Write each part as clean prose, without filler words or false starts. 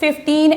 15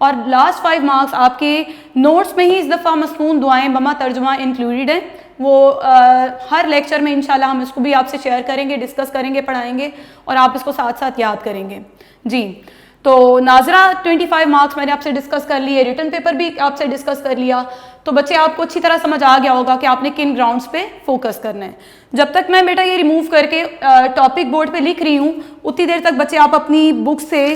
اور last 5 marks آپ کے نوٹس میں ہی اس دفعہ مسنون دعائیں بما ترجمہ انکلوڈیڈ ہیں. وہ ہر لیکچر میں انشاءاللہ ہم اس کو بھی آپ سے شیئر کریں گے, ڈسکس کریں گے, پڑھائیں گے, اور آپ اس کو ساتھ ساتھ یاد کریں گے. جی تو ناظرہ 25 مارکس میں نے آپ سے ڈسکس کر لیے, ریٹن پیپر بھی آپ سے ڈسکس کر لیا. تو بچے آپ کو اچھی طرح سمجھ آ گیا ہوگا کہ آپ نے کن گراؤنڈس پہ فوکس کرنا ہے. جب تک میں بیٹا یہ ریموو کر کے ٹاپک بورڈ پہ لکھ رہی ہوں اتنی دیر تک بچے آپ اپنی بک سے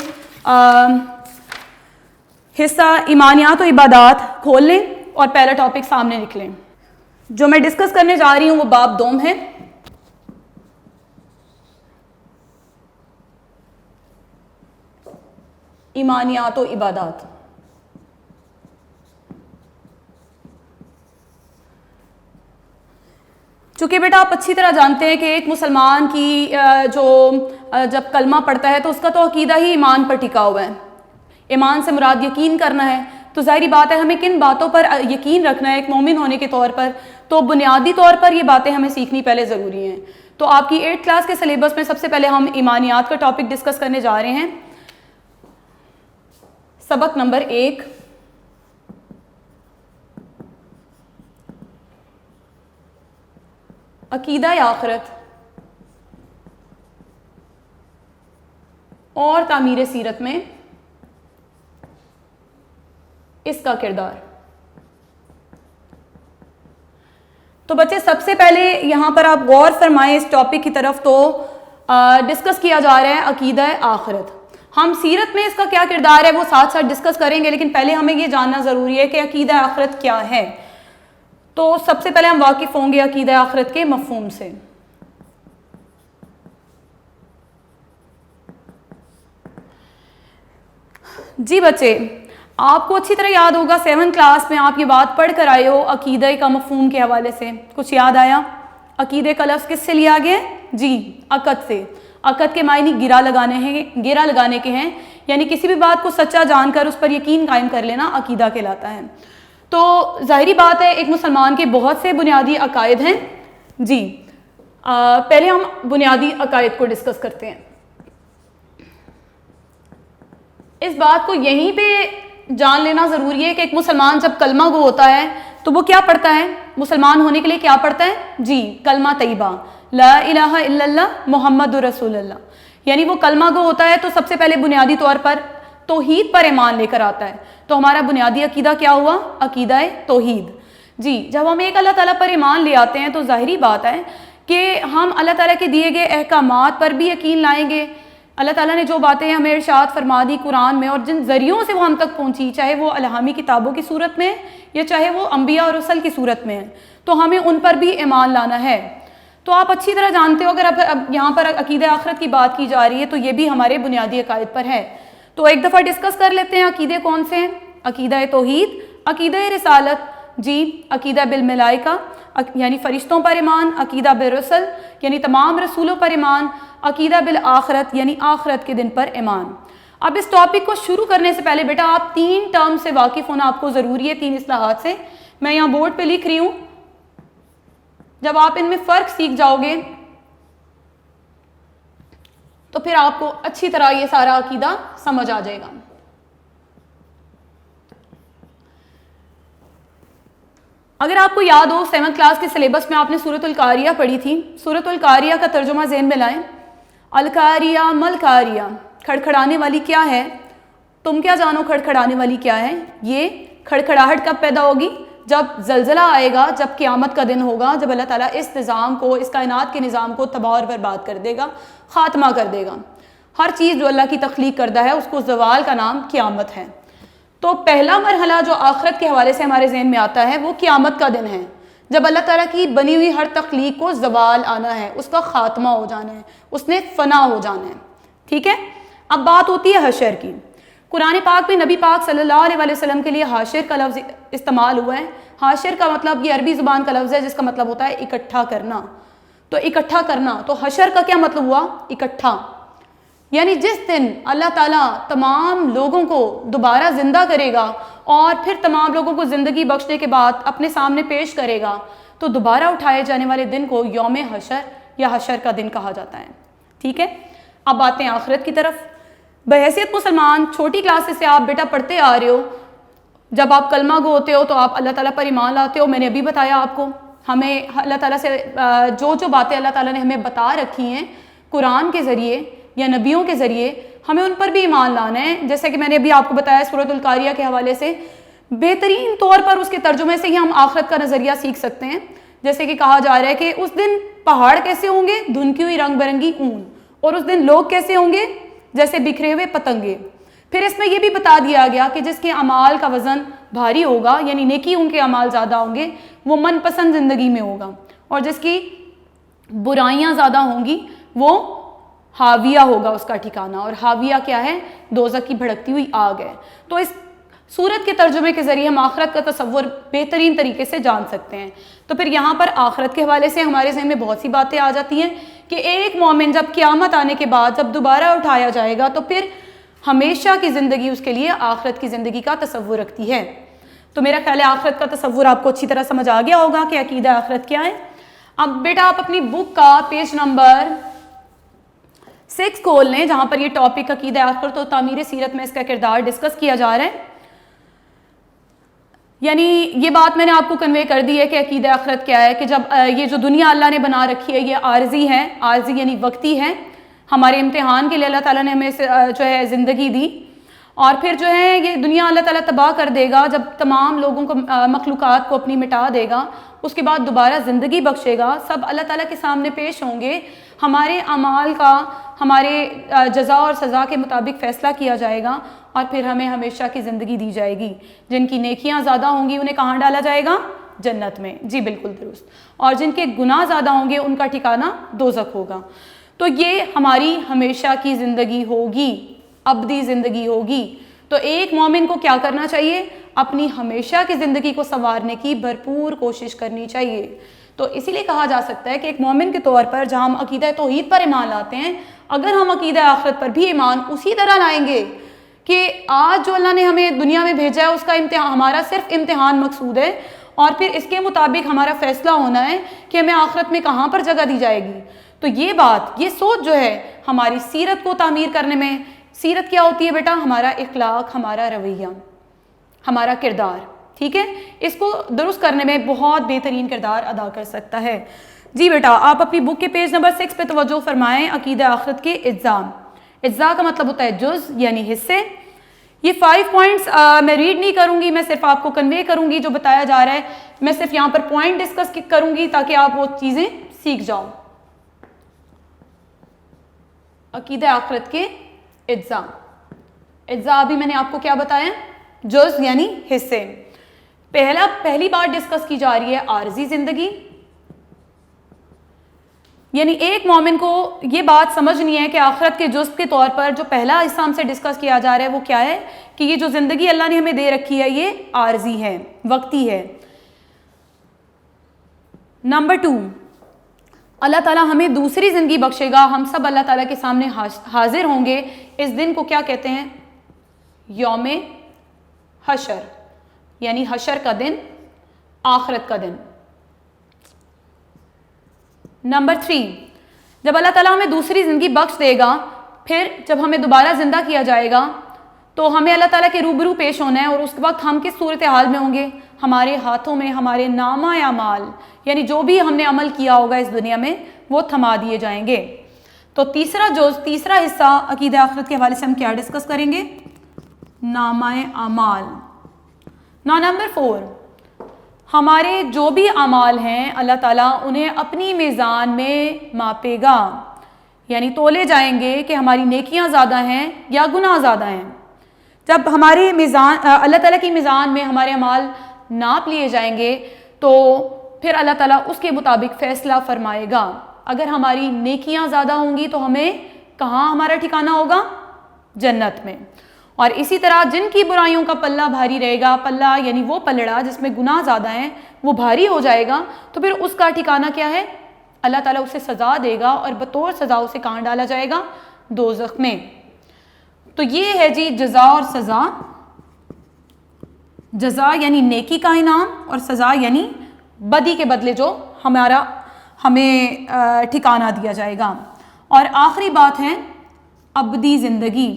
حصہ ایمانیات و عبادات کھول لیں اور پہلا ٹاپک سامنے لکھ لیں. جو میں ڈسکس کرنے جا رہی ہوں وہ باب دوم ہے. ایمانیات و عبادات. چونکہ بیٹا آپ اچھی طرح جانتے ہیں کہ ایک مسلمان کی جو جب کلمہ پڑھتا ہے تو اس کا تو عقیدہ ہی ایمان پر ٹکا ہوا ہے. ایمان سے مراد یقین کرنا ہے. تو ظاہری بات ہے ہمیں کن باتوں پر یقین رکھنا ہے ایک مومن ہونے کے طور پر. تو بنیادی طور پر یہ باتیں ہمیں سیکھنی پہلے ضروری ہیں. تو آپ کی 8th کلاس کے سلیبس میں سب سے پہلے ہم ایمانیات کا ٹاپک ڈسکس کرنے جا رہے ہیں. سبق نمبر 1 عقیدہ آخرت اور تعمیر سیرت میں اس کا کردار. تو بچے سب سے پہلے یہاں پر آپ غور فرمائیں اس ٹاپک کی طرف. تو ڈسکس کیا جا رہا ہے عقیدہ آخرت. ہم سیرت میں اس کا کیا کردار ہے وہ ساتھ ساتھ ڈسکس کریں گے, لیکن پہلے ہمیں یہ جاننا ضروری ہے کہ عقیدہ آخرت کیا ہے. تو سب سے پہلے ہم واقف ہوں گے عقیدہ آخرت کے مفہوم سے. جی بچے آپ کو اچھی طرح یاد ہوگا 7th کلاس میں آپ یہ بات پڑھ کر آئے ہو عقیدہ کا مفہوم کے حوالے سے. کچھ یاد آیا؟ عقیدے کا لفظ کس سے لیا گیا؟ جی عقد سے. عقد کے معنی گرا لگانے کے ہیں, یعنی کسی بھی بات کو سچا جان کر اس پر یقین قائم کر لینا عقیدہ کہلاتا ہے. تو ظاہری بات ہے ایک مسلمان کے بہت سے بنیادی عقائد ہیں. جی پہلے ہم بنیادی عقائد کو ڈسکس کرتے ہیں. اس بات کو یہیں پہ جان لینا ضروری ہے کہ ایک مسلمان جب کلمہ گو ہوتا ہے تو وہ کیا پڑھتا ہے؟ مسلمان ہونے کے لیے کیا پڑھتا ہے؟ جی کلمہ طیبہ لا الہ الا اللہ محمد رسول اللہ. یعنی وہ کلمہ گو ہوتا ہے تو سب سے پہلے بنیادی طور پر توحید پر ایمان لے کر آتا ہے. تو ہمارا بنیادی عقیدہ کیا ہوا؟ عقیدہ توحید. جی جب ہم ایک اللہ تعالیٰ پر ایمان لے آتے ہیں تو ظاہری بات ہے کہ ہم اللہ تعالیٰ کے دیے گئے احکامات پر بھی یقین لائیں گے. اللہ تعالیٰ نے جو باتیں ہمیں ارشاد فرما دی قرآن میں اور جن ذریعوں سے وہ ہم تک پہنچی, چاہے وہ الہامی کتابوں کی صورت میں یا چاہے وہ انبیاء اور رسل کی صورت میں, تو ہمیں ان پر بھی ایمان لانا ہے. تو آپ اچھی طرح جانتے ہو اگر اب یہاں پر عقیدہ آخرت کی بات کی جا رہی ہے تو یہ بھی ہمارے بنیادی عقائد پر ہے. تو ایک دفعہ ڈسکس کر لیتے ہیں عقیدے کون سے ہیں. عقیدہ توحید, عقیدہ رسالت, جی عقیدہ بالملائکہ یعنی فرشتوں پر ایمان, عقیدہ بالرسل یعنی تمام رسولوں پر ایمان, عقیدہ بالآخرت یعنی آخرت کے دن پر ایمان. اب اس ٹاپک کو شروع کرنے سے پہلے بیٹا آپ 3 ٹرم سے واقف ہونا آپ کو ضروری ہے, 3 اصطلاحات سے. میں یہاں بورڈ پہ لکھ رہی ہوں. جب آپ ان میں فرق سیکھ جاؤ گے تو پھر آپ کو اچھی طرح یہ سارا عقیدہ سمجھ آ جائے گا. اگر آپ کو یاد ہو 7th کلاس کے سلیبس میں آپ نے سورۃ القاریہ پڑھی تھی. سورۃ القاریہ کا ترجمہ ذہن میں لائیں. القاریہ ملقاریہ, کھڑکھڑانے والی کیا ہے؟ تم کیا جانو کھڑکھڑانے والی کیا ہے؟ یہ کھڑکھڑاہٹ کب پیدا ہوگی؟ جب زلزلہ آئے گا, جب قیامت کا دن ہوگا, جب اللہ تعالیٰ اس نظام کو, اس کائنات کے نظام کو تباہ اور برباد کر دے گا, خاتمہ کر دے گا. ہر چیز جو اللہ کی تخلیق کردہ ہے اس کو زوال کا نام قیامت ہے. تو پہلا مرحلہ جو آخرت کے حوالے سے ہمارے ذہن میں آتا ہے وہ قیامت کا دن ہے, جب اللہ تعالیٰ کی بنی ہوئی ہر تخلیق کو زوال آنا ہے, اس کا خاتمہ ہو جانا ہے, اس نے فنا ہو جانا ہے. ٹھیک ہے. اب بات ہوتی ہے حشر کی. قرآن پاک میں نبی پاک صلی اللہ علیہ وسلم کے لیے حاشر کا لفظ استعمال ہوا ہے. حاشر کا مطلب یہ عربی زبان کا لفظ ہے جس کا مطلب ہوتا ہے اکٹھا کرنا. تو اکٹھا کرنا, تو حشر کا کیا مطلب ہوا؟ اکٹھا. یعنی جس دن اللہ تعالیٰ تمام لوگوں کو دوبارہ زندہ کرے گا اور پھر تمام لوگوں کو زندگی بخشنے کے بعد اپنے سامنے پیش کرے گا تو دوبارہ اٹھائے جانے والے دن کو یوم حشر یا حشر کا دن کہا جاتا ہے. ٹھیک ہے. اب آتے ہیں آخرت کی طرف. بحیثیت مسلمان چھوٹی کلاسز سے آپ بیٹا پڑھتے آ رہے ہو، جب آپ کلمہ گو ہوتے ہو تو آپ اللہ تعالیٰ پر ایمان لاتے ہو. میں نے ابھی بتایا آپ کو، ہمیں اللہ تعالیٰ سے جو باتیں اللہ تعالیٰ نے ہمیں بتا رکھی ہیں قرآن کے ذریعے یا نبیوں کے ذریعے، ہمیں ان پر بھی ایمان لانا ہے. جیسے کہ میں نے ابھی آپ کو بتایا سورۃ القاریہ کے حوالے سے، بہترین طور پر اس کے ترجمے سے ہی ہم آخرت کا نظریہ سیکھ سکتے ہیں. جیسے کہ کہا جا رہا ہے کہ اس دن پہاڑ کیسے ہوں گے؟ دھنکی ہوئی رنگ برنگی اون. اور اس دن لوگ کیسے ہوں گے؟ جیسے بکھرے ہوئے پتنگے. پھر اس میں یہ بھی بتا دیا گیا کہ جس کے اعمال کا وزن بھاری ہوگا، یعنی نیکی ان کے اعمال زیادہ ہوں گے، وہ من پسند زندگی میں ہوگا، اور جس کی برائیاں زیادہ ہوں گی وہ حاویہ ہوگا اس کا ٹھکانہ. اور حاویہ کیا ہے؟ دوزخ کی بھڑکتی ہوئی آگ ہے. تو اس سورت کے ترجمے کے ذریعے ہم آخرت کا تصور بہترین طریقے سے جان سکتے ہیں. تو پھر یہاں پر آخرت کے حوالے سے ہمارے ذہن میں بہت سی باتیں آ جاتی ہیں کہ ایک مومن جب قیامت آنے کے بعد جب دوبارہ اٹھایا جائے گا تو پھر ہمیشہ کی زندگی اس کے لیے آخرت کی زندگی کا تصور رکھتی ہے. تو میرا خیال ہے آخرت کا تصور آپ کو اچھی طرح سمجھ آ گیا ہوگا کہ عقیدہ آخرت کیا ہے. اب بیٹا آپ اپنی بک کا پیج نمبر 6 کھول لیں، جہاں پر یہ ٹاپک عقیدہ آخرت و تعمیر سیرت میں اس کا کردار ڈسکس کیا جا رہا ہے. یعنی یہ بات میں نے آپ کو کنوے کر دی ہے کہ عقیدہ آخرت کیا ہے، کہ جب یہ جو دنیا اللہ نے بنا رکھی ہے یہ عارضی ہے، عارضی یعنی وقتی ہے، ہمارے امتحان کے لیے اللہ تعالیٰ نے ہمیں جو ہے زندگی دی، اور پھر جو ہے یہ دنیا اللہ تعالیٰ تباہ کر دے گا جب تمام لوگوں کو مخلوقات کو اپنی مٹا دے گا. اس کے بعد دوبارہ زندگی بخشے گا، سب اللہ تعالیٰ کے سامنے پیش ہوں گے، ہمارے اعمال کا ہمارے جزا اور سزا کے مطابق فیصلہ کیا جائے گا، اور پھر ہمیں ہمیشہ کی زندگی دی جائے گی. جن کی نیکیاں زیادہ ہوں گی انہیں کہاں ڈالا جائے گا؟ جنت میں. جی بالکل درست. اور جن کے گناہ زیادہ ہوں گے ان کا ٹھکانہ دوزخ ہوگا. تو یہ ہماری ہمیشہ کی زندگی ہوگی، ابدی زندگی ہوگی. تو ایک مومن کو کیا کرنا چاہیے؟ اپنی ہمیشہ کی زندگی کو سنوارنے کی بھرپور کوشش کرنی چاہیے. تو اسی لیے کہا جا سکتا ہے کہ ایک مومن کے طور پر جہاں ہم عقیدہ توحید پر ایمان لاتے ہیں، اگر ہم عقیدہ آخرت پر بھی ایمان اسی طرح لائیں گے کہ آج جو اللہ نے ہمیں دنیا میں بھیجا ہے اس کا امتحان، ہمارا صرف امتحان مقصود ہے، اور پھر اس کے مطابق ہمارا فیصلہ ہونا ہے کہ ہمیں آخرت میں کہاں پر جگہ دی جائے گی. تو یہ بات، یہ سوچ جو ہے ہماری سیرت کو تعمیر کرنے میں، سیرت کیا ہوتی ہے بیٹا؟ ہمارا اخلاق، ہمارا رویہ، ہمارا کردار، ٹھیک ہے، اس کو درست کرنے میں بہت بہترین کردار ادا کر سکتا ہے. جی بیٹا آپ اپنی بک کے پیج نمبر 6 پہ توجہ فرمائیں. عقیدہ آخرت کے اجزاء. اجزاء کا مطلب ہوتا ہے جز یعنی حصے. یہ 5 پوائنٹس میں ریڈ نہیں کروں گی، میں صرف آپ کو کنوے کروں گی جو بتایا جا رہا ہے. میں صرف یہاں پر پوائنٹ ڈسکس کروں گی تاکہ آپ وہ چیزیں سیکھ جاؤ. عقیدہ آخرت کے اجزاء. اجزاء ابھی میں نے آپ کو کیا بتایا؟ جز یعنی حصے. پہلی بار ڈسکس کی جا رہی ہے عارضی زندگی. یعنی ایک مومن کو یہ بات سمجھنی ہے کہ آخرت کے جز کے طور پر جو پہلا حصہ ہم سے ڈسکس کیا جا رہا ہے وہ کیا ہے؟ کہ یہ جو زندگی اللہ نے ہمیں دے رکھی ہے یہ عارضی ہے، وقتی ہے. نمبر 2، اللہ تعالیٰ ہمیں دوسری زندگی بخشے گا، ہم سب اللہ تعالیٰ کے سامنے حاضر ہوں گے. اس دن کو کیا کہتے ہیں؟ یوم حشر، یعنی حشر کا دن، آخرت کا دن. نمبر 3، جب اللہ تعالیٰ ہمیں دوسری زندگی بخش دے گا، پھر جب ہمیں دوبارہ زندہ کیا جائے گا تو ہمیں اللہ تعالیٰ کے روبرو پیش ہونا ہے، اور اس وقت ہم کس صورتحال میں ہوں گے؟ ہمارے ہاتھوں میں ہمارے نامہ اعمال، یعنی جو بھی ہم نے عمل کیا ہوگا اس دنیا میں وہ تھما دیے جائیں گے. تو تیسرا جز، تیسرا حصہ عقیدہ آخرت کے حوالے سے ہم کیا ڈسکس کریں گے؟ نامہ اعمال. نمبر 4، ہمارے جو بھی اعمال ہیں اللہ تعالیٰ انہیں اپنی میزان میں ماپے گا، یعنی تولے جائیں گے کہ ہماری نیکیاں زیادہ ہیں یا گناہ زیادہ ہیں. جب ہمارے میزان، اللہ تعالیٰ کی میزان میں ہمارے اعمال ناپ لیے جائیں گے تو پھر اللہ تعالیٰ اس کے مطابق فیصلہ فرمائے گا. اگر ہماری نیکیاں زیادہ ہوں گی تو ہمیں کہاں ہمارا ٹھکانہ ہوگا؟ جنت میں. اور اسی طرح جن کی برائیوں کا پلہ بھاری رہے گا، پلہ یعنی وہ پلڑا جس میں گناہ زیادہ ہیں وہ بھاری ہو جائے گا، تو پھر اس کا ٹھکانہ کیا ہے؟ اللہ تعالیٰ اسے سزا دے گا، اور بطور سزا اسے کہاں ڈالا جائے گا؟ دوزخ میں. تو یہ ہے جی جزا اور سزا. جزا یعنی نیکی کا انعام، اور سزا یعنی بدی کے بدلے جو ہمیں ٹھکانہ دیا جائے گا. اور آخری بات ہے ابدی زندگی.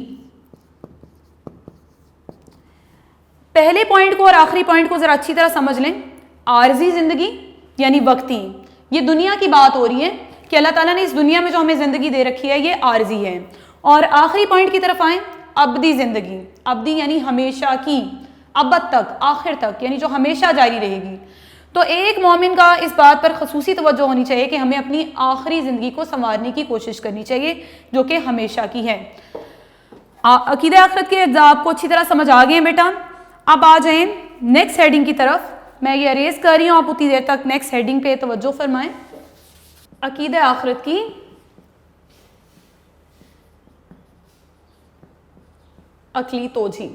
پہلے پوائنٹ کو اور آخری پوائنٹ کو ذرا اچھی طرح سمجھ لیں. عارضی زندگی یعنی وقتی، یہ دنیا کی بات ہو رہی ہے کہ اللہ تعالیٰ نے اس دنیا میں جو ہمیں زندگی دے رکھی ہے یہ عارضی ہے. اور آخری پوائنٹ کی طرف آئیں، ابدی زندگی. ابدی یعنی ہمیشہ کی، ابد تک، آخر تک، یعنی جو ہمیشہ جاری رہے گی. تو ایک مومن کا اس بات پر خصوصی توجہ ہونی چاہیے کہ ہمیں اپنی آخری زندگی کو سنوارنے کی کوشش کرنی چاہیے جو کہ ہمیشہ کی ہے. عقیدہ آخرت کے اجزاء آپ کو اچھی طرح سمجھ آ گئے ہیں بیٹا. اب آ جائیں نیکسٹ ہیڈنگ کی طرف. میں یہ اریز کر رہی ہوں، آپ اتنی دیر تک نیکسٹ ہیڈنگ پہ توجہ فرمائیں. عقیدہ آخرت کی عقلی توجیہ.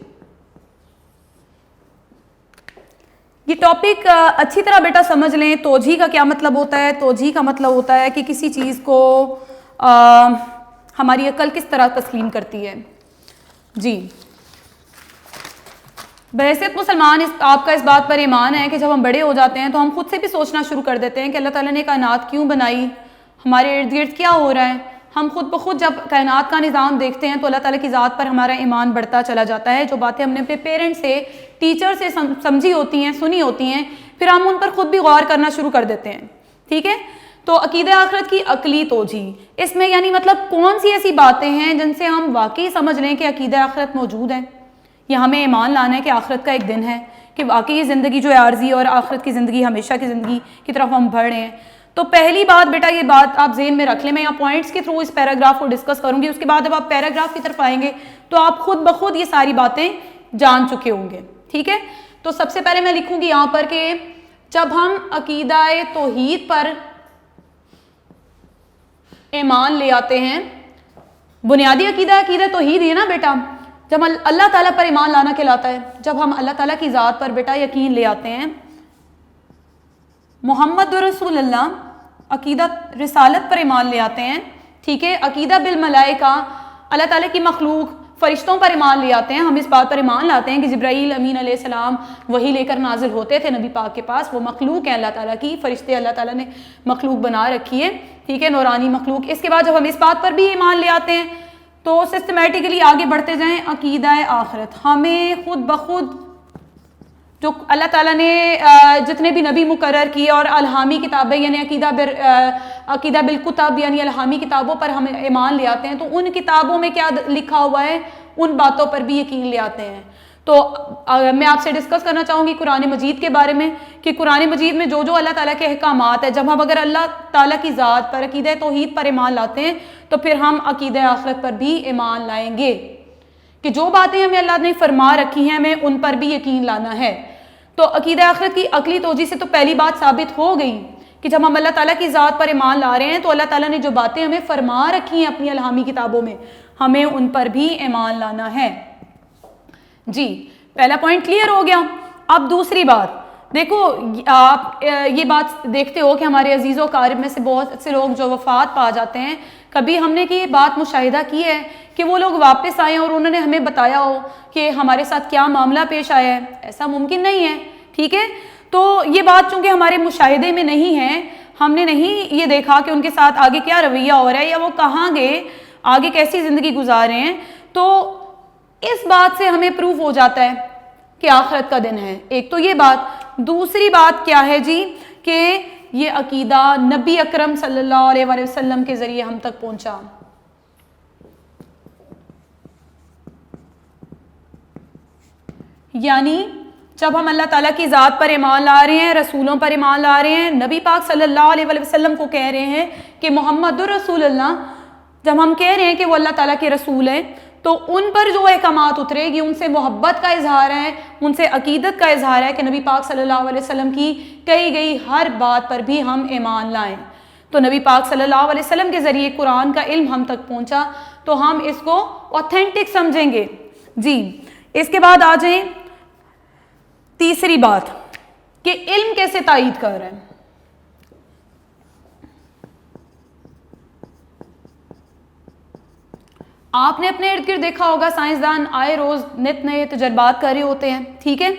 یہ ٹاپک اچھی طرح بیٹا سمجھ لیں. توجیہ کا کیا مطلب ہوتا ہے؟ توجیہ کا مطلب ہوتا ہے کہ کسی چیز کو ہماری عقل کس طرح تسلیم کرتی ہے. جی بحیثیت مسلمان آپ کا اس بات پر ایمان ہے کہ جب ہم بڑے ہو جاتے ہیں تو ہم خود سے بھی سوچنا شروع کر دیتے ہیں کہ اللہ تعالیٰ نے کائنات کیوں بنائی، ہمارے ارد گرد کیا ہو رہا ہے. ہم خود بخود جب کائنات کا نظام دیکھتے ہیں تو اللہ تعالیٰ کی ذات پر ہمارا ایمان بڑھتا چلا جاتا ہے. جو باتیں ہم نے اپنے پیرنٹ سے، ٹیچر سے سمجھی ہوتی ہیں، سنی ہوتی ہیں، پھر ہم ان پر خود بھی غور کرنا شروع کر دیتے ہیں. ٹھیک ہے، تو عقیدہ آخرت کی عقلی توجیہ، اس میں یعنی مطلب کون سی ایسی باتیں ہیں جن سے ہم واقعی سمجھ لیں کہ عقیدہ آخرت موجود ہے، یا ہمیں ایمان لانا ہے کہ آخرت کا ایک دن ہے، کہ واقعی یہ زندگی جو ہے عارضی اور آخرت کی زندگی ہمیشہ کی زندگی کی طرف ہم بڑھ رہے ہیں. تو پہلی بات بیٹا یہ بات آپ ذہن میں رکھ لیں. میں یہاں پوائنٹس کے تھرو اس پیراگراف کو ڈسکس کروں گی. اس کے بعد جب آپ پیراگراف کی طرف آئیں گے تو آپ خود بخود یہ ساری باتیں جان چکے ہوں گے. ٹھیک ہے، تو سب سے پہلے میں لکھوں گی یہاں پر کہ جب ہم عقیدہ توحید پر ایمان لے آتے ہیں، بنیادی عقیدہ توحید ہے نا بیٹا. جب اللہ تعالیٰ پر ایمان لانا کہلاتا ہے، جب ہم اللہ تعالیٰ کی ذات پر بیٹا یقین لے آتے ہیں، محمد رسول اللہ، عقیدہ رسالت پر ایمان لے آتے ہیں. ٹھیک ہے، عقیدہ بالملائکہ، اللہ تعالیٰ کی مخلوق فرشتوں پر ایمان لے آتے ہیں. ہم اس بات پر ایمان لاتے ہیں کہ جبرائیل امین علیہ السلام وہی لے کر نازل ہوتے تھے نبی پاک کے پاس. وہ مخلوق ہیں اللہ تعالیٰ کی، فرشتے اللہ تعالیٰ نے مخلوق بنا رکھی ہے. ٹھیک ہے، نورانی مخلوق. اس کے بعد جب ہم اس بات پر بھی ایمان لے آتے ہیں تو سسٹمیٹکلی آگے بڑھتے جائیں. عقیدہ آخرت، ہمیں خود بخود جو اللہ تعالیٰ نے جتنے بھی نبی مقرر کیے اور الہامی کتابیں یعنی عقیدہ بالکتب یعنی الہامی کتابوں پر ہم ایمان لے آتے ہیں، تو ان کتابوں میں کیا لکھا ہوا ہے ان باتوں پر بھی یقین لے آتے ہیں. تو میں آپ سے ڈسکس کرنا چاہوں گی قرآن مجید کے بارے میں کہ قرآن مجید میں جو اللہ تعالیٰ کے احکامات ہے، جب ہم اگر اللہ تعالیٰ کی ذات پر عقیدہ توحید پر ایمان لاتے ہیں تو پھر ہم عقیدہ آخرت پر بھی ایمان لائیں گے کہ جو باتیں ہمیں اللہ نے فرما رکھی ہیں ہمیں ان پر بھی یقین لانا ہے. تو عقیدہ آخرت کی عقلی توجیہ سے تو پہلی بات ثابت ہو گئی کہ جب ہم اللہ تعالیٰ کی ذات پر ایمان لا رہے ہیں تو اللہ تعالیٰ نے جو باتیں ہمیں فرما رکھی ہیں اپنی الہامی کتابوں میں ہمیں ان پر بھی ایمان لانا ہے. جی پہلا پوائنٹ کلیئر ہو گیا. اب دوسری بات دیکھو، آپ یہ بات دیکھتے ہو کہ ہمارے عزیز و اقارب میں سے بہت سے لوگ جو وفات پا جاتے ہیں، کبھی ہم نے یہ بات مشاہدہ کی ہے کہ وہ لوگ واپس آئے اور انہوں نے ہمیں بتایا ہو کہ ہمارے ساتھ کیا معاملہ پیش آیا ہے؟ ایسا ممکن نہیں ہے. ٹھیک ہے، تو یہ بات چونکہ ہمارے مشاہدے میں نہیں ہے، ہم نے نہیں یہ دیکھا کہ ان کے ساتھ آگے کیا رویہ ہو رہا ہے یا وہ کہاں گئے، آگے کیسی زندگی گزار رہے ہیں، تو اس بات سے ہمیں پروف ہو جاتا ہے کہ آخرت کا دن ہے. ایک تو یہ بات. دوسری بات کیا ہے جی کہ یہ عقیدہ نبی اکرم صلی اللہ علیہ وآلہ وسلم کے ذریعے ہم تک پہنچا. یعنی جب ہم اللہ تعالیٰ کی ذات پر ایمان لا رہے ہیں، رسولوں پر ایمان لا رہے ہیں، نبی پاک صلی اللہ علیہ وآلہ وسلم کو کہہ رہے ہیں کہ محمد رسول اللہ، جب ہم کہہ رہے ہیں کہ وہ اللہ تعالیٰ کے رسول ہیں تو ان پر جو احکامات اترے گی ان سے محبت کا اظہار ہے، ان سے عقیدت کا اظہار ہے کہ نبی پاک صلی اللہ علیہ وسلم کی کہی گئی ہر بات پر بھی ہم ایمان لائیں. تو نبی پاک صلی اللہ علیہ وسلم کے ذریعے قرآن کا علم ہم تک پہنچا تو ہم اس کو اوتھینٹک سمجھیں گے. جی اس کے بعد آ جائیں تیسری بات کہ علم کیسے تائید کر رہے ہیں. آپ نے اپنے ارد گرد دیکھا ہوگا سائنسدان آئے روز نت نئے تجربات کر رہے ہوتے ہیں. ٹھیک ہے،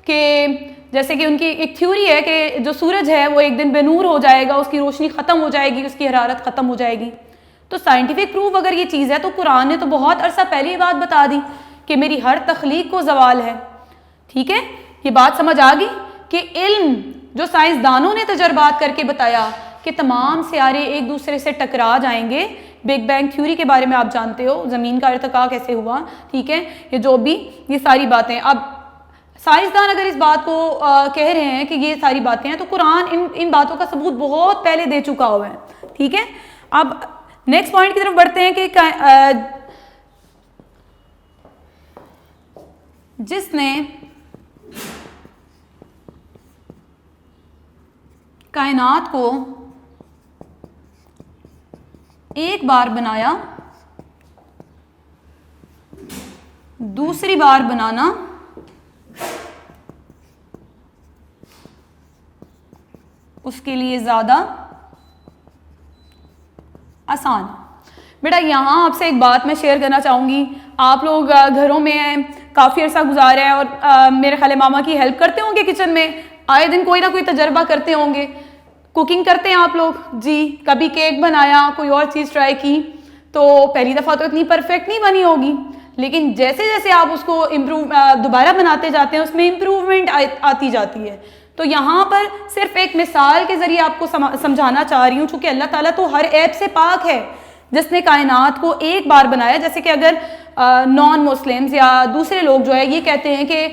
کہ جیسے کہ ان کی ایک تھیوری ہے کہ جو سورج ہے وہ ایک دن بے نور ہو جائے گا، اس کی روشنی ختم ہو جائے گی، اس کی حرارت ختم ہو جائے گی. تو سائنٹیفک پروف اگر یہ چیز ہے تو قرآن نے تو بہت عرصہ پہلے یہ بات بتا دی کہ میری ہر تخلیق کو زوال ہے. ٹھیک ہے, یہ بات سمجھ آ گئی کہ علم جو سائنسدانوں نے تجربات کر کے بتایا کہ تمام سیارے ایک دوسرے سے ٹکرا جائیں گے, بگ بینگ تھیوری کے بارے میں آپ جانتے ہو, زمین کا ارتقاء کیسے ہوا, ٹھیک ہے, یہ جو بھی یہ ساری باتیں. اب سائنسدان اگر اس بات کو کہہ رہے ہیں کہ یہ ساری باتیں ہیں, تو قرآن ان باتوں کا ثبوت بہت پہلے دے چکا ہوا ہے, ٹھیک ہے. اب نیکسٹ پوائنٹ کی طرف بڑھتے ہیں کہ جس نے کائنات کو ایک بار بنایا, دوسری بار بنانا اس کے لیے زیادہ آسان. بیٹا یہاں آپ سے ایک بات میں شیئر کرنا چاہوں گی. آپ لوگ گھروں میں کافی عرصہ گزارے ہیں اور میرے خالے ماما کی ہیلپ کرتے ہوں گے کچن میں, آئے دن کوئی نہ کوئی تجربہ کرتے ہوں گے. کوکنگ کرتے ہیں آپ لوگ جی, کبھی کیک بنایا, کوئی اور چیز ٹرائی کی, تو پہلی دفعہ تو اتنی پرفیکٹ نہیں بنی ہوگی, لیکن جیسے جیسے آپ اس کو دوبارہ بناتے جاتے ہیں اس میں امپروومنٹ آتی جاتی ہے. تو یہاں پر صرف ایک مثال کے ذریعے آپ کو سمجھانا چاہ رہی ہوں, چونکہ اللہ تعالیٰ تو ہر عیب سے پاک ہے, جس نے کائنات کو ایک بار بنایا. جیسے کہ اگر نان مسلمز یا دوسرے لوگ جو ہے یہ کہتے ہیں کہ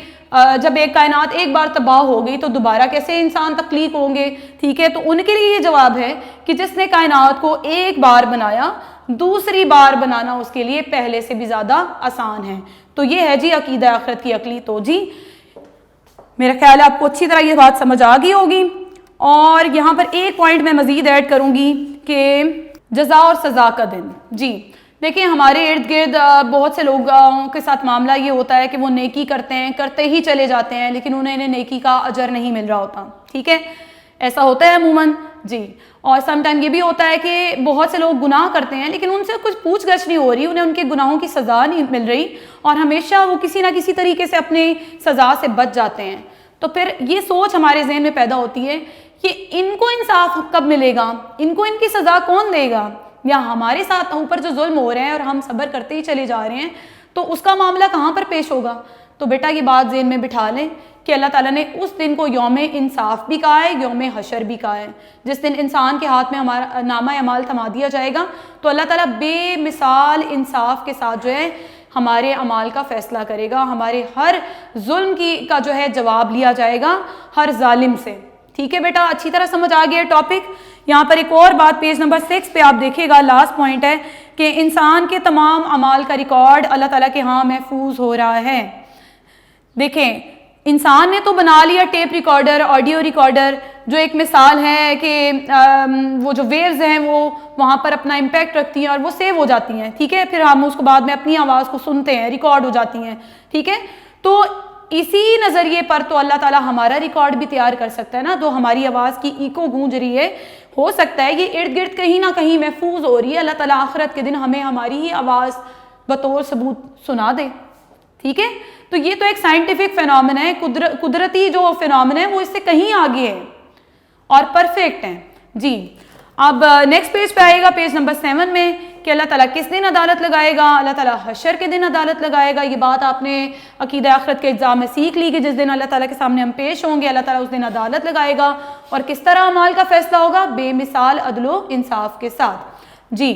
جب ایک کائنات ایک بار تباہ ہو گئی تو دوبارہ کیسے انسان تخلیق ہوں گے, ٹھیک ہے, تو ان کے لیے یہ جواب ہے کہ جس نے کائنات کو ایک بار بنایا, دوسری بار بنانا اس کے لیے پہلے سے بھی زیادہ آسان ہے. تو یہ ہے جی عقیدہ آخرت کی عقلی توجیہ. میرا خیال ہے آپ کو اچھی طرح یہ بات سمجھ آ گئی ہوگی. اور یہاں پر ایک پوائنٹ میں مزید ایڈ کروں گی کہ جزا اور سزا کا دن. جی دیکھیں, ہمارے ارد گرد بہت سے لوگوں کے ساتھ معاملہ یہ ہوتا ہے کہ وہ نیکی کرتے ہیں, کرتے ہی چلے جاتے ہیں, لیکن انہیں نیکی کا اجر نہیں مل رہا ہوتا, ٹھیک ہے, ایسا ہوتا ہے عموماً جی. اور سم ٹائم یہ بھی ہوتا ہے کہ بہت سے لوگ گناہ کرتے ہیں لیکن ان سے کچھ پوچھ گچھ نہیں ہو رہی, انہیں ان کے گناہوں کی سزا نہیں مل رہی, اور ہمیشہ وہ کسی نہ کسی طریقے سے اپنی سزا سے بچ جاتے ہیں. تو پھر یہ سوچ ہمارے ذہن میں پیدا ہوتی ہے کہ ان کو انصاف کب ملے گا, ان کو ان کی سزا کون دے گا, یا ہمارے ساتھ اوپر جو ظلم ہو رہے ہیں اور ہم صبر کرتے ہی چلے جا رہے ہیں تو اس کا معاملہ کہاں پر پیش ہوگا. تو بیٹا یہ بات ذہن میں بٹھا لیں کہ اللہ تعالیٰ نے اس دن کو یوم انصاف بھی کہا ہے, یوم حشر بھی کہا ہے. جس دن انسان کے ہاتھ میں ہمارا نامہ اعمال تھما دیا جائے گا تو اللہ تعالیٰ بے مثال انصاف کے ساتھ جو ہے ہمارے اعمال کا فیصلہ کرے گا, ہمارے ہر ظلم کا جو ہے جواب لیا جائے گا ہر ظالم سے. ٹھیک ہے بیٹا, اچھی طرح سمجھ آ گیا ٹاپک. یہاں پر ایک اور بات پیج نمبر 6 پہ آپ دیکھیے گا, لاسٹ پوائنٹ ہے کہ انسان کے تمام اعمال کا ریکارڈ اللہ تعالیٰ کے ہاں محفوظ ہو رہا ہے. دیکھیں, انسان نے تو بنا لیا ٹیپ ریکارڈر, آڈیو ریکارڈر, جو ایک مثال ہے کہ وہ جو ویوز ہیں وہ وہاں پر اپنا امپیکٹ رکھتی ہیں اور وہ سیو ہو جاتی ہیں, ٹھیک ہے, پھر ہم اس کو بعد میں اپنی آواز کو سنتے ہیں, ریکارڈ ہو جاتی ہیں, ٹھیک ہے. تو اسی نظریے پر تو اللہ تعالیٰ ہمارا ریکارڈ بھی تیار کر سکتا ہے نا, تو ہماری آواز کی ایکو گونج رہی ہے, ہو سکتا ہے یہ ارد گرد کہیں نہ کہیں محفوظ ہو رہی ہے, اللہ تعالیٰ آخرت کے دن ہمیں ہماری ہی آواز بطور ثبوت سنا دے, ٹھیک ہے. تو یہ تو ایک سائنٹیفک فینومن ہے, قدرتی جو فینومن ہے وہ اس سے کہیں آگے ہے اور پرفیکٹ ہے جی. اب نیکسٹ پیج پہ آئے گا, پیج نمبر 7 میں, کہ اللہ تعالیٰ کس دن عدالت لگائے گا. اللہ تعالیٰ حشر کے دن عدالت لگائے گا. یہ بات آپ نے عقیدہ آخرت کے اجزاء میں سیکھ لی کہ جس دن اللہ تعالیٰ کے سامنے ہم پیش ہوں گے, اللہ تعالیٰ اس دن عدالت لگائے گا, اور کس طرح اعمال کا فیصلہ ہوگا, بے مثال عدل و انصاف کے ساتھ جی.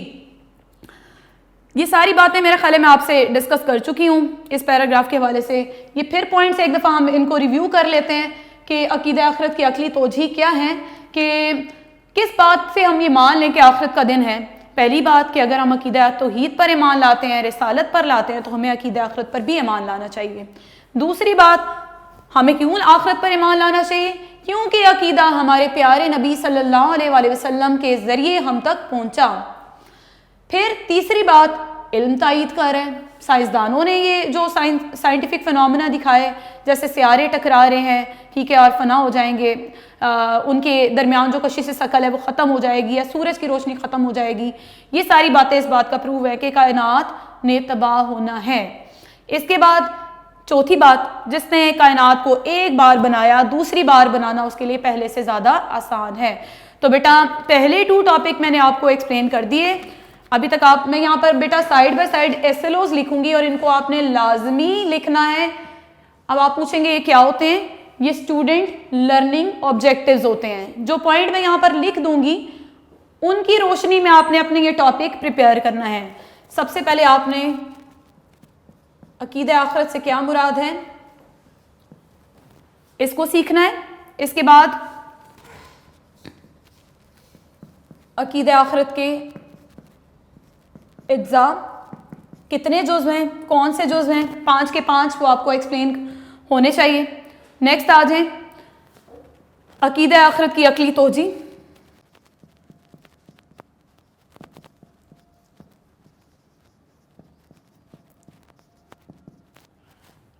یہ ساری باتیں میرے خیال میں آپ سے ڈسکس کر چکی ہوں اس پیراگراف کے حوالے سے. یہ پھر پوائنٹس ایک دفعہ ہم ان کو ریویو کر لیتے ہیں کہ عقیدہ آخرت کی عقلی توجیہ کیا ہے, کہ کس بات سے ہم یہ مان لیں کہ آخرت کا دن ہے. پہلی بات کہ اگر ہم عقیدہ توحید پر ایمان لاتے ہیں, رسالت پر لاتے ہیں, تو ہمیں عقیدہ آخرت پر بھی ایمان لانا چاہیے. دوسری بات, ہمیں کیوں آخرت پر ایمان لانا چاہیے, کیونکہ عقیدہ ہمارے پیارے نبی صلی اللہ علیہ وسلم کے ذریعے ہم تک پہنچا. پھر تیسری بات, علم تائید کر رہے ہیں, سائنسدانوں نے یہ جو سائنٹیفک فینومینا دکھائے, جیسے سیارے ٹکرا رہے ہیں, ٹھیک ہے, اور فنا ہو جائیں گے, ان کے درمیان جو کشش ثقل ہے وہ ختم ہو جائے گی, یا سورج کی روشنی ختم ہو جائے گی. یہ ساری باتیں اس بات کا پروف ہے کہ کائنات نے تباہ ہونا ہے. اس کے بعد چوتھی بات, جس نے کائنات کو ایک بار بنایا, دوسری بار بنانا اس کے لیے پہلے سے زیادہ آسان ہے. تو بیٹا پہلے 2 ٹاپک میں نے آپ کو ایکسپلین کر دیے. ابھی تک میں یہاں پر بیٹا سائیڈ بائی سائیڈ SLOs لکھوں گی اور ان کو آپ نے لازمی لکھنا ہے اب آپ پوچھیں گے یہ کیا ہوتے ہیں؟ یہ اسٹوڈنٹ لرننگ آبجیکٹیوز ہوتے ہیں. جو پوائنٹ میں یہاں پر لکھ دوں گی ان کی روشنی میں آپ نے اپنے یہ ٹاپک پریپیئر کرنا ہے. سب سے پہلے آپ نے عقیدہ آخرت سے کیا مراد ہے اس کو سیکھنا ہے. اس کے بعد عقیدہ آخرت کے اجزاء کتنے جزو ہیں, کون سے جزو ہیں, 5 کے 5 وہ آپ کو ایکسپلین ہونے چاہیے. نیکسٹ آ جائیں عقیدہ آخرت کی عقلی توجیہ.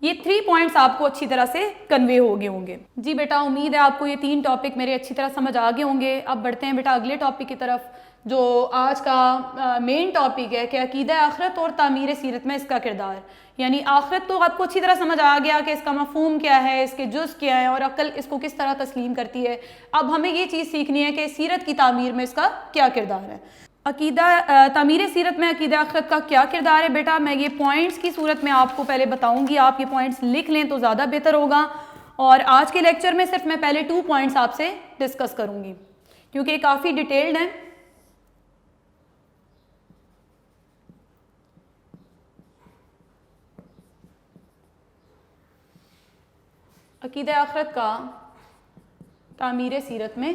یہ 3 پوائنٹس آپ کو اچھی طرح سے کنوے ہو گئے ہوں گے. جی بیٹا امید ہے آپ کو یہ 3 ٹاپک میرے اچھی طرح سمجھ آ گئے ہوں گے. اب بڑھتے ہیں بیٹا اگلے ٹاپک کی طرف جو آج کا مین ٹاپک ہے کہ عقیدہ آخرت اور تعمیر سیرت میں اس کا کردار. یعنی آخرت تو آپ کو اچھی طرح سمجھ آ گیا کہ اس کا مفہوم کیا ہے, اس کے جز کیا ہیں اور عقل اس کو کس طرح تسلیم کرتی ہے. اب ہمیں یہ چیز سیکھنی ہے کہ سیرت کی تعمیر میں اس کا کیا کردار ہے. عقیدہ تعمیر سیرت میں عقیدہ آخرت کا کیا کردار ہے بیٹا, میں یہ پوائنٹس کی صورت میں آپ کو پہلے بتاؤں گی. آپ یہ پوائنٹس لکھ لیں تو زیادہ بہتر ہوگا. اور آج کے لیکچر میں صرف میں پہلے 2 پوائنٹس آپ سے ڈسکس کروں گی کیونکہ یہ کافی ڈیٹیلڈ ہیں. عقیدہ آخرت کا تعمیر سیرت میں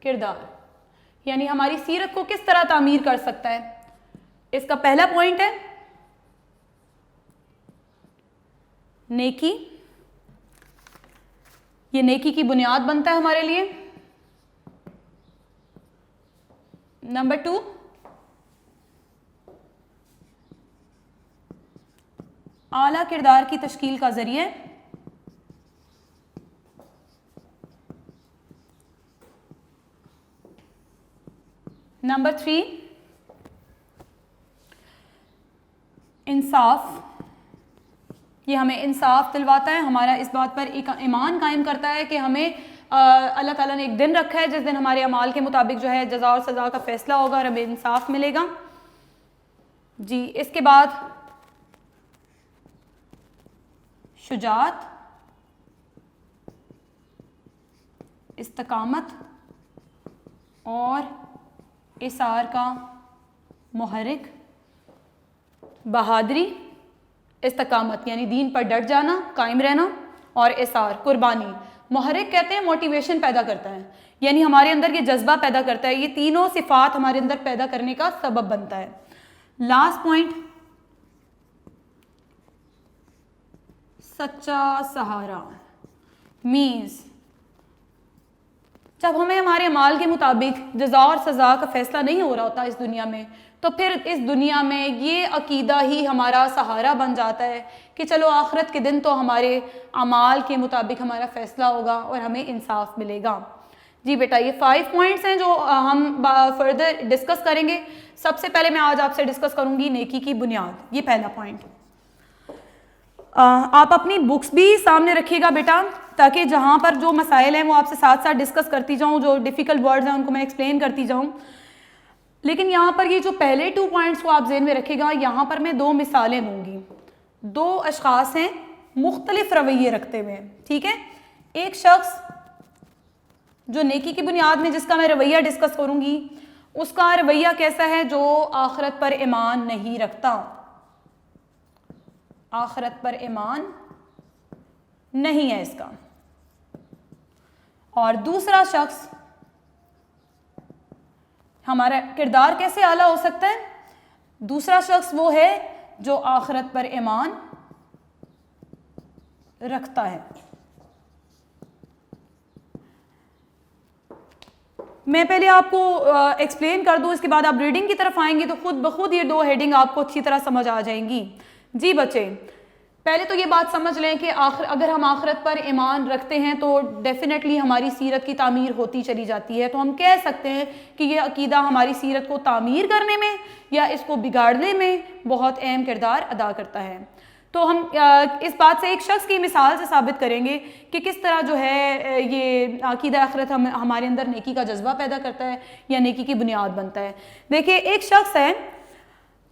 کردار یعنی ہماری سیرت کو کس طرح تعمیر کر سکتا ہے. اس کا پہلا پوائنٹ ہے نیکی. یہ نیکی کی بنیاد بنتا ہے ہمارے لیے. نمبر 2 اعلیٰ کردار کی تشکیل کا ذریعہ. نمبر 3 انصاف. یہ ہمیں انصاف دلواتا ہے, ہمارا اس بات پر ایک ایمان قائم کرتا ہے کہ ہمیں اللہ تعالیٰ نے ایک دن رکھا ہے جس دن ہمارے اعمال کے مطابق جو ہے جزا اور سزا کا فیصلہ ہوگا اور ہمیں انصاف ملے گا. جی اس کے بعد شجاعت, استقامت اور اصرار کا محرک. بہادری, استقامت یعنی دین پر ڈٹ جانا, قائم رہنا, اور اصرار قربانی. محرک کہتے ہیں موٹیویشن پیدا کرتا ہے یعنی ہمارے اندر یہ جذبہ پیدا کرتا ہے. یہ تینوں صفات ہمارے اندر پیدا کرنے کا سبب بنتا ہے. لاسٹ پوائنٹ سچا سہارا. مینز جب ہمیں ہمارے اعمال کے مطابق جزا اور سزا کا فیصلہ نہیں ہو رہا ہوتا اس دنیا میں تو پھر اس دنیا میں یہ عقیدہ ہی ہمارا سہارا بن جاتا ہے کہ چلو آخرت کے دن تو ہمارے اعمال کے مطابق ہمارا فیصلہ ہوگا اور ہمیں انصاف ملے گا. جی بیٹا یہ 5 پوائنٹس ہیں جو ہم فردر ڈسکس کریں گے. سب سے پہلے میں آج آپ سے ڈسکس کروں گی نیکی کی بنیاد. یہ پہلا پوائنٹ. آپ اپنی بکس بھی سامنے رکھیے گا بیٹا تاکہ جہاں پر جو مسائل ہیں وہ آپ سے ساتھ ساتھ ڈسکس کرتی جاؤں, جو ڈیفیکلٹ ورڈز ہیں ان کو میں ایکسپلین کرتی جاؤں. لیکن یہاں پر یہ جو پہلے 2 پوائنٹس کو آپ ذہن میں رکھے گا, یہاں پر میں 2 مثالیں دوں گی. 2 اشخاص ہیں مختلف رویے رکھتے ہوئے, ٹھیک ہے. ایک شخص جو نیکی کی بنیاد میں جس کا میں رویہ ڈسکس کروں گی اس کا رویہ کیسا ہے, جو آخرت پر ایمان نہیں رکھتا, آخرت پر ایمان نہیں ہے اس کا. اور دوسرا شخص, ہمارا کردار کیسے اعلیٰ ہو سکتا ہے, دوسرا شخص وہ ہے جو آخرت پر ایمان رکھتا ہے. میں پہلے آپ کو ایکسپلین کر دوں, اس کے بعد آپ ریڈنگ کی طرف آئیں گے تو خود بخود یہ 2 ہیڈنگ آپ کو اچھی طرح سمجھ آ جائیں گی. جی بچے پہلے تو یہ بات سمجھ لیں کہ اگر ہم آخرت پر ایمان رکھتے ہیں تو ڈیفینیٹلی ہماری سیرت کی تعمیر ہوتی چلی جاتی ہے. تو ہم کہہ سکتے ہیں کہ یہ عقیدہ ہماری سیرت کو تعمیر کرنے میں یا اس کو بگاڑنے میں بہت اہم کردار ادا کرتا ہے. تو ہم اس بات سے ایک شخص کی مثال سے ثابت کریں گے کہ کس طرح جو ہے یہ عقیدہ آخرت ہمارے اندر نیکی کا جذبہ پیدا کرتا ہے یا نیکی کی بنیاد بنتا ہے. دیکھیے ایک شخص ہے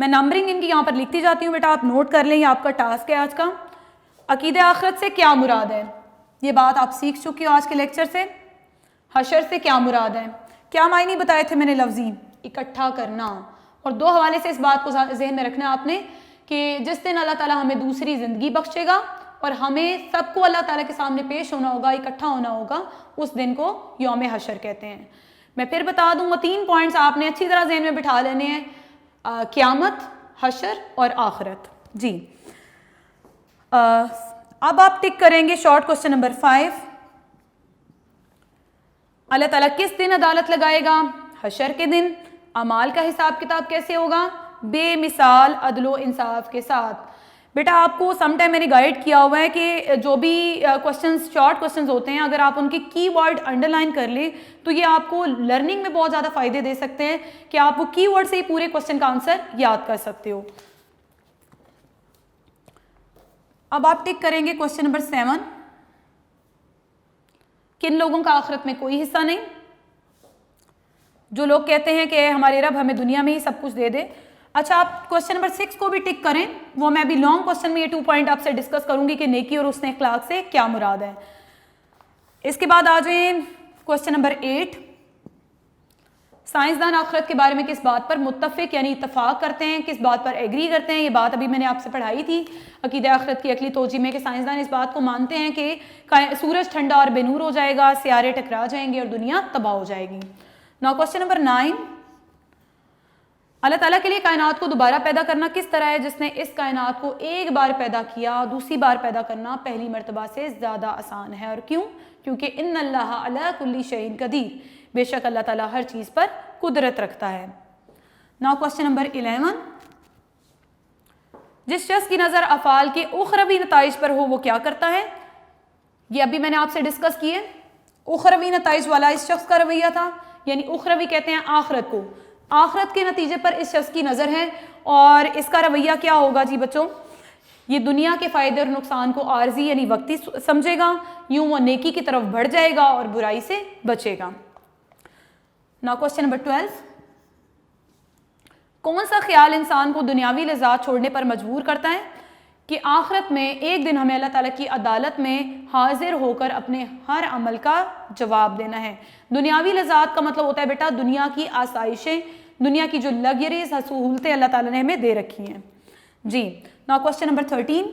میں نمبرنگ ان کی یہاں پر لکھتی جاتی ہوں بیٹا, آپ نوٹ کر لیں, یہ آپ کا ٹاسک ہے آج کا. عقیدہ آخرت سے کیا مراد ہے, یہ بات آپ سیکھ چکی ہو آج کے لیکچر سے. حشر سے کیا مراد ہے, کیا معنی بتائے تھے میں نے لفظی, اکٹھا کرنا. اور دو حوالے سے اس بات کو ذہن میں رکھنا ہے آپ نے کہ جس دن اللہ تعالیٰ ہمیں دوسری زندگی بخشے گا اور ہمیں سب کو اللہ تعالیٰ کے سامنے پیش ہونا ہوگا, اکٹھا ہونا ہوگا, اس دن کو یوم حشر کہتے ہیں. میں پھر بتا دوں گا 3 پوائنٹس آپ نے اچھی طرح ذہن میں بٹھا لینے ہیں, قیامت, حشر اور آخرت. جی اب آپ ٹک کریں گے شارٹ کوسچن نمبر 5. اللہ تعالیٰ کس دن عدالت لگائے گا؟ حشر کے دن. اعمال کا حساب کتاب کیسے ہوگا؟ بے مثال عدل و انصاف کے ساتھ. بیٹا آپ کو سم ٹائم میں نے گائیڈ کیا ہوا ہے کہ جو بھی کوسچنز شارٹ کوسچنز ہوتے ہیں اگر آپ ان کے کی ورڈ انڈر لائن کر لیں تو یہ آپ کو لرننگ میں بہت زیادہ فائدے دے سکتے ہیں کہ آپ وہ کی ورڈ سے ہی پورے کوسچن کا آنسر یاد کر سکتے ہو. اب آپ ٹک کریں گے کوسچن نمبر 7. کن لوگوں کا آخرت میں کوئی حصہ نہیں؟ جو لوگ کہتے ہیں کہ ہمارے رب ہمیں دنیا میں ہی سب کچھ دے دے. اچھا آپ کوسچن نمبر 6 کو بھی ٹک کریں, وہ میں ابھی لانگ کوسچن میں یہ 2 پوائنٹ آپ سے ڈسکس کروں گی کہ نیکی اور حسن اخلاق سے کیا مراد ہے. اس کے بعد آ جائیں کوسچن نمبر 8. سائنسدان آخرت کے بارے میں کس بات پر متفق یعنی اتفاق کرتے ہیں, کس بات پر ایگری کرتے ہیں؟ یہ بات ابھی میں نے آپ سے پڑھائی تھی عقیدہ آخرت کی عقلی توجیہ میں کہ سائنسدان اس بات کو مانتے ہیں کہ سورج ٹھنڈا اور بے نور ہو جائے گا, سیارے ٹکرا جائیں گے اور دنیا تباہ ہو جائے گی. Now question number 9. اللہ تعالیٰ کے لیے کائنات کو دوبارہ پیدا کرنا کس طرح ہے جس نے اس کائنات کو ایک بار پیدا کیا, دوسری بار پیدا کرنا پہلی مرتبہ سے زیادہ آسان ہے. اور کیوں؟ کیونکہ ان اللہ علی کل شیء قدیر, بے شک اللہ تعالیٰ ہر چیز پر قدرت رکھتا ہے. Now question number 11. جس شخص کی نظر افعال کے اخروی نتائج پر ہو وہ کیا کرتا ہے؟ یہ ابھی میں نے آپ سے ڈسکس کیے. اخروی نتائج والا اس شخص کا رویہ تھا, یعنی اخروی کہتے ہیں آخرت کو, آخرت کے نتیجے پر اس شخص کی نظر ہے اور اس کا رویہ کیا ہوگا جی بچوں؟ یہ دنیا کے فائدے اور نقصان کو عارضی یعنی وقتی سمجھے گا, یوں وہ نیکی کی طرف بڑھ جائے گا اور برائی سے بچے گا. Now question number 12. کون سا خیال انسان کو دنیاوی لذات چھوڑنے پر مجبور کرتا ہے؟ کہ آخرت میں ایک دن ہمیں اللہ تعالیٰ کی عدالت میں حاضر ہو کر اپنے ہر عمل کا جواب دینا ہے. دنیاوی لذات کا مطلب ہوتا ہے بیٹا دنیا کی آسائشیں, دنیا کی جو لگژریز سہولتیں اللہ تعالیٰ نے ہمیں دے رکھی ہیں. جی ناؤ کوسچن نمبر 13.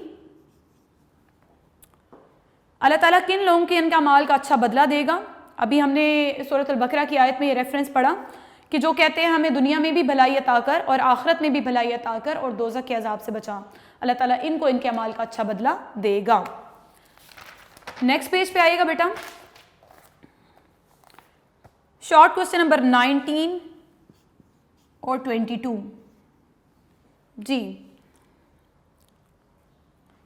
اللہ تعالیٰ کن لوگوں کے ان کا اعمال کا اچھا بدلہ دے گا؟ ابھی ہم نے سورۃ البقرہ کی آیت میں یہ ریفرنس پڑھا کہ جو کہتے ہیں ہمیں دنیا میں بھی بھلائی عطا کر اور آخرت میں بھی بھلائی عطا کر اور دوزخ کے عذاب سے بچا, اللہ تعالیٰ ان کو ان کے اعمال کا اچھا بدلہ دے گا. نیکسٹ پیج پہ آئیے گا بیٹا. شارٹ کوسچن نمبر 19 اور 22. جی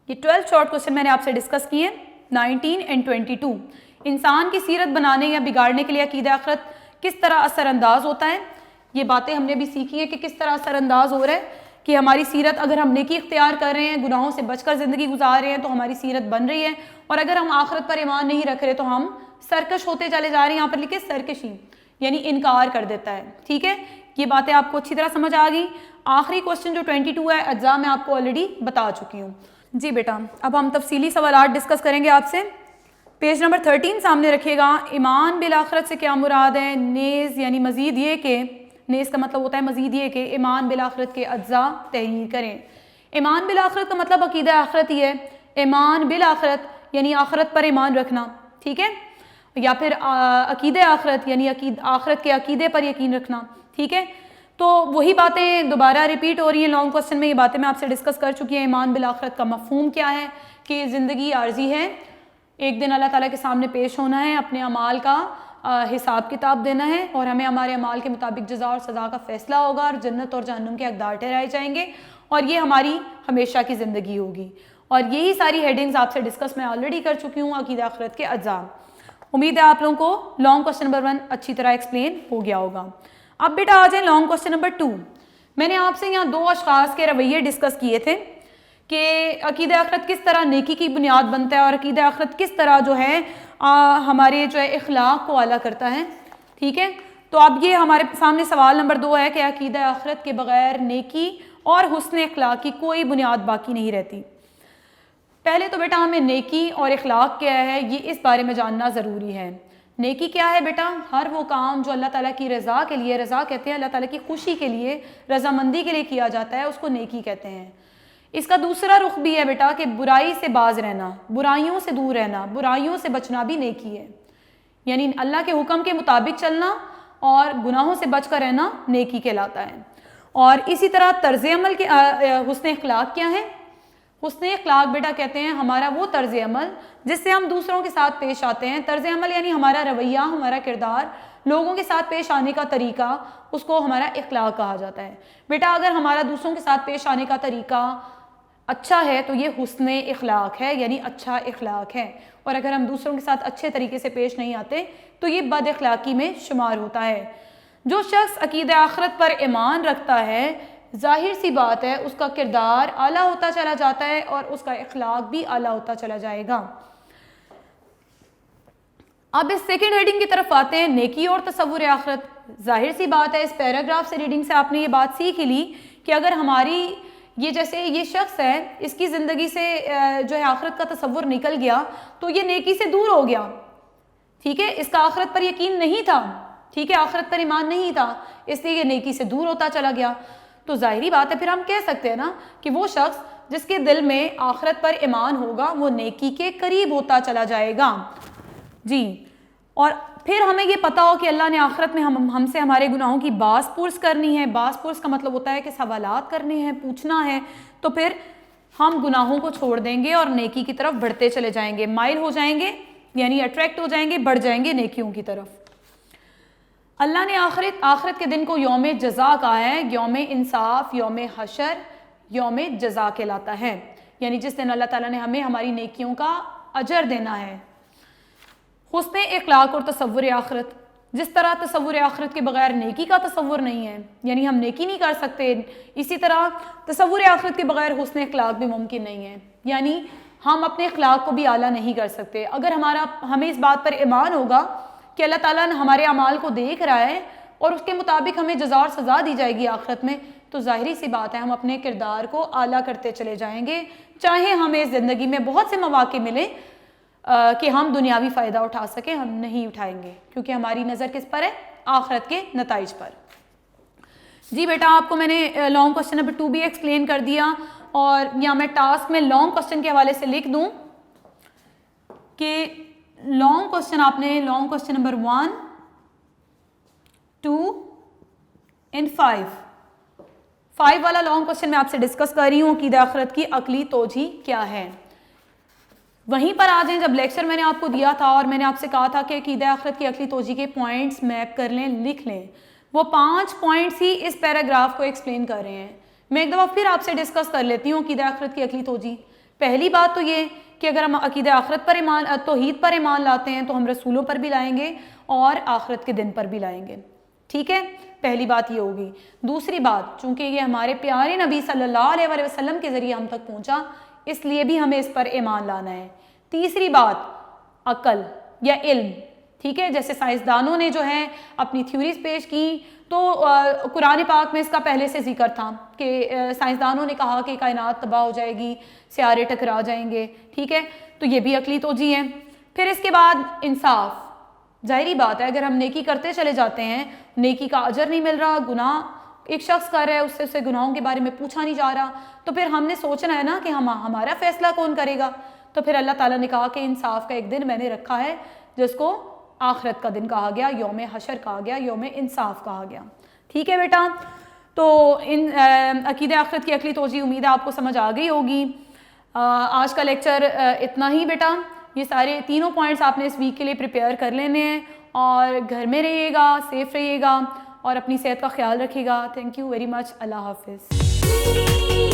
یہ 12 شارٹ کوسچن میں نے آپ سے ڈسکس کیے, 19 اینڈ 22. انسان کی سیرت بنانے یا بگاڑنے کے لیے عقیدہ آخرت کس طرح اثر انداز ہوتا ہے؟ یہ باتیں ہم نے بھی سیکھی ہیں کہ کس طرح اثر انداز ہو رہا ہے کہ ہماری سیرت, اگر ہم نیکی اختیار کر رہے ہیں, گناہوں سے بچ کر زندگی گزار رہے ہیں تو ہماری سیرت بن رہی ہے, اور اگر ہم آخرت پر ایمان نہیں رکھ رہے تو ہم سرکش ہوتے چلے جا رہے ہیں. یہاں پر لکھے سرکشی یعنی انکار کر دیتا ہے. ٹھیک ہے, یہ باتیں آپ کو اچھی طرح سمجھ آ گئی. آخری کوسچن جو 22 ہے اجزاء میں آپ کو آلریڈی بتا چکی ہوں. جی بیٹا اب ہم تفصیلی سوالات ڈسکس کریں گے آپ سے. پیج نمبر 13 سامنے رکھیے گا. ایمان بالآخرت سے کیا مراد ہے؟ نیز یعنی مزید یہ کہ, نیز کا مطلب ہوتا ہے مزید یہ کہ ایمان بالآخرت کے اجزاء تحریر کریں. ایمان بالآخرت کا مطلب عقیدہ آخرت ہی ہے. ایمان بالآخرت یعنی آخرت پر ایمان رکھنا, ٹھیک ہے, یا پھر عقیدہ آخرت یعنی آخرت کے عقیدے پر یقین رکھنا. ٹھیک ہے, تو وہی باتیں دوبارہ ریپیٹ ہو رہی ہیں لانگ کوسچن میں. یہ باتیں میں آپ سے ڈسکس کر چکی ہیں. ایمان بالآخرت کا مفہوم کیا ہے کہ زندگی عارضی ہے, ایک دن اللہ تعالیٰ کے سامنے پیش ہونا ہے, اپنے اعمال کا حساب کتاب دینا ہے اور ہمیں ہمارے اعمال کے مطابق جزا اور سزا کا فیصلہ ہوگا اور جنت اور جہنم کے حقدار ٹھہرائے جائیں گے, اور یہ ہماری ہمیشہ کی زندگی ہوگی. اور یہی ساری ہیڈنگز آپ سے ڈسکس میں آلریڈی کر چکی ہوں عقیدہ آخرت کے اجزاء. امید ہے آپ لوگوں کو لانگ کوسچن نمبر 1 اچھی طرح ایکسپلین ہو گیا ہوگا. اب بیٹا آ جائیں لانگ کوسچن نمبر 2. میں نے آپ سے یہاں 2 اشخاص کے رویے ڈسکس کیے تھے کہ عقیدہ آخرت کس طرح نیکی کی بنیاد بنتا ہے اور عقیدہ آخرت کس طرح جو ہے ہمارے جو ہے اخلاق کو اعلیٰ کرتا ہے. ٹھیک ہے, تو اب یہ ہمارے سامنے سوال نمبر 2 ہے کہ عقیدہ آخرت کے بغیر نیکی اور حسن اخلاق کی کوئی بنیاد باقی نہیں رہتی۔ پہلے تو بیٹا ہمیں نیکی اور اخلاق کیا ہے یہ اس بارے میں جاننا ضروری ہے۔ نیکی کیا ہے بیٹا؟ ہر وہ کام جو اللہ تعالیٰ کی رضا کے لیے، رضا کہتے ہیں اللہ تعالیٰ کی خوشی کے لیے، رضامندی کے لیے کیا جاتا ہے، اس کو نیکی کہتے ہیں۔ اس کا دوسرا رخ بھی ہے بیٹا کہ برائی سے باز رہنا، برائیوں سے دور رہنا، برائیوں سے بچنا بھی نیکی ہے، یعنی اللہ کے حکم کے مطابق چلنا اور گناہوں سے بچ کر رہنا نیکی کہلاتا ہے۔ اور اسی طرح طرز عمل کے حسن اخلاق کیا ہے؟ حسن اخلاق بیٹا کہتے ہیں ہمارا وہ طرز عمل جس سے ہم دوسروں کے ساتھ پیش آتے ہیں۔ طرز عمل یعنی ہمارا رویہ، ہمارا کردار، لوگوں کے ساتھ پیش آنے کا طریقہ، اس کو ہمارا اخلاق کہا جاتا ہے۔ بیٹا اگر ہمارا دوسروں کے ساتھ پیش آنے کا طریقہ اچھا ہے تو یہ حسن اخلاق ہے، یعنی اچھا اخلاق ہے، اور اگر ہم دوسروں کے ساتھ اچھے طریقے سے پیش نہیں آتے تو یہ بد اخلاقی میں شمار ہوتا ہے۔ جو شخص عقیدہ آخرت پر ایمان رکھتا ہے، ظاہر سی بات ہے اس کا کردار اعلیٰ ہوتا چلا جاتا ہے اور اس کا اخلاق بھی اعلیٰ ہوتا چلا جائے گا۔ اب اس سیکنڈ ہیڈنگ کی طرف آتے ہیں، نیکی اور تصور آخرت۔ ظاہر سی بات ہے اس پیراگراف سے ریڈنگ سے آپ نے یہ بات سیکھ ہی لی کہ اگر ہماری یہ جیسے یہ شخص ہے اس کی زندگی سے جو ہے آخرت کا تصور نکل گیا تو یہ نیکی سے دور ہو گیا، ٹھیک ہے، اس کا آخرت پر یقین نہیں تھا، ٹھیک ہے، آخرت پر ایمان نہیں تھا، اس لیے یہ نیکی سے دور ہوتا چلا گیا۔ تو ظاہری بات ہے پھر ہم کہہ سکتے ہیں نا کہ وہ شخص جس کے دل میں آخرت پر ایمان ہوگا وہ نیکی کے قریب ہوتا چلا جائے گا۔ جی، اور پھر ہمیں یہ پتا ہو کہ اللہ نے آخرت میں ہم سے ہمارے گناہوں کی باز پرس کرنی ہے۔ باز پرس کا مطلب ہوتا ہے کہ سوالات کرنے ہیں، پوچھنا ہے، تو پھر ہم گناہوں کو چھوڑ دیں گے اور نیکی کی طرف بڑھتے چلے جائیں گے، مائل ہو جائیں گے، یعنی اٹریکٹ ہو جائیں گے، بڑھ جائیں گے نیکیوں کی طرف۔ اللہ نے آخرت کے دن کو یوم جزا کہا ہے، یوم انصاف، یوم حشر، یوم جزا کہلاتا ہے، یعنی جس دن اللہ تعالیٰ نے ہمیں ہماری نیکیوں کا اجر دینا ہے۔ حسن اخلاق اور تصور آخرت، جس طرح تصور آخرت کے بغیر نیکی کا تصور نہیں ہے، یعنی ہم نیکی نہیں کر سکتے، اسی طرح تصور آخرت کے بغیر حسن اخلاق بھی ممکن نہیں ہے، یعنی ہم اپنے اخلاق کو بھی اعلیٰ نہیں کر سکتے۔ اگر ہمیں اس بات پر ایمان ہوگا کہ اللہ تعالیٰ نے ہمارے اعمال کو دیکھ رہا ہے اور اس کے مطابق ہمیں جزا اور سزا دی جائے گی آخرت میں، تو ظاہری سی بات ہے ہم اپنے کردار کو اعلیٰ کرتے چلے جائیں گے، چاہے ہمیں زندگی میں بہت سے مواقع ملے کہ ہم دنیاوی فائدہ اٹھا سکیں، ہم نہیں اٹھائیں گے، کیونکہ ہماری نظر کس پر ہے؟ آخرت کے نتائج پر۔ جی بیٹا آپ کو میں نے لانگ کوسچن نمبر 2 بھی ایکسپلین کر دیا، اور یا میں ٹاسک میں لانگ کوسچن کے حوالے سے لکھ دوں کہ لانگ کوسچن آپ نے لانگ کوسچن نمبر 1، 2 and 5 والا لانگ کوسچن میں آپ سے ڈسکس کر رہی ہوں عقیدہ آخرت کی عقلی توجیہ کیا ہے۔ وہیں پر آ جائیں، جب لیکچر میں نے آپ کو دیا تھا اور میں نے آپ سے کہا تھا کہ عقیدہ آخرت کی عقلی توجیہ کے پوائنٹس میپ کر لیں، لکھ لیں، وہ 5 پوائنٹس ہی اس پیراگراف کو ایکسپلین کر رہے ہیں۔ میں ایک دفعہ پھر آپ سے ڈسکس کر لیتی ہوں عقیدہ آخرت کی عقلی توجیہ۔ پہلی بات تو یہ کہ اگر ہم عقیدہ آخرت پر ایمان، توحید پر ایمان لاتے ہیں تو ہم رسولوں پر بھی لائیں گے اور آخرت کے دن پر بھی لائیں گے، ٹھیک ہے، پہلی بات یہ ہوگی۔ دوسری بات، چونکہ یہ ہمارے پیارے نبی صلی اللہ علیہ وآلہ وسلم کے ذریعے ہم تک پہنچا، اس لیے بھی ہمیں اس پر ایمان لانا ہے۔ تیسری بات، عقل یا علم، ٹھیک ہے، جیسے سائنسدانوں نے جو ہے اپنی تھیوریز پیش کی تو قرآن پاک میں اس کا پہلے سے ذکر تھا کہ سائنسدانوں نے کہا کہ کائنات تباہ ہو جائے گی، سیارے ٹکرا جائیں گے، ٹھیک ہے، تو یہ بھی عقلی توجیہ ہے۔ پھر اس کے بعد انصاف، ظاہری بات ہے اگر ہم نیکی کرتے چلے جاتے ہیں، نیکی کا اجر نہیں مل رہا، گناہ ایک شخص کر رہا ہے، اس سے اسے گناہوں کے بارے میں پوچھا نہیں جا رہا، تو پھر ہم نے سوچنا ہے نا کہ ہمارا فیصلہ کون کرے گا، تو پھر اللہ تعالیٰ نے کہا کہ انصاف کا ایک دن میں نے رکھا ہے جس کو آخرت کا دن کہا گیا، یوم حشر کہا گیا، یوم انصاف کہا گیا، ٹھیک ہے بیٹا۔ تو ان عقیدہ آخرت کی عقلی توجیہ امید ہے آپ کو سمجھ آ گئی ہوگی۔ آج کا لیکچر اتنا ہی بیٹا، یہ سارے تینوں پوائنٹس آپ نے اس ویک کے لیے پریپیئر کر لینے ہیں، اور گھر میں رہیے گا، سیف رہیے گا اور اپنی صحت کا خیال رکھیے گا۔ تھینک یو ویری مچ، اللہ حافظ۔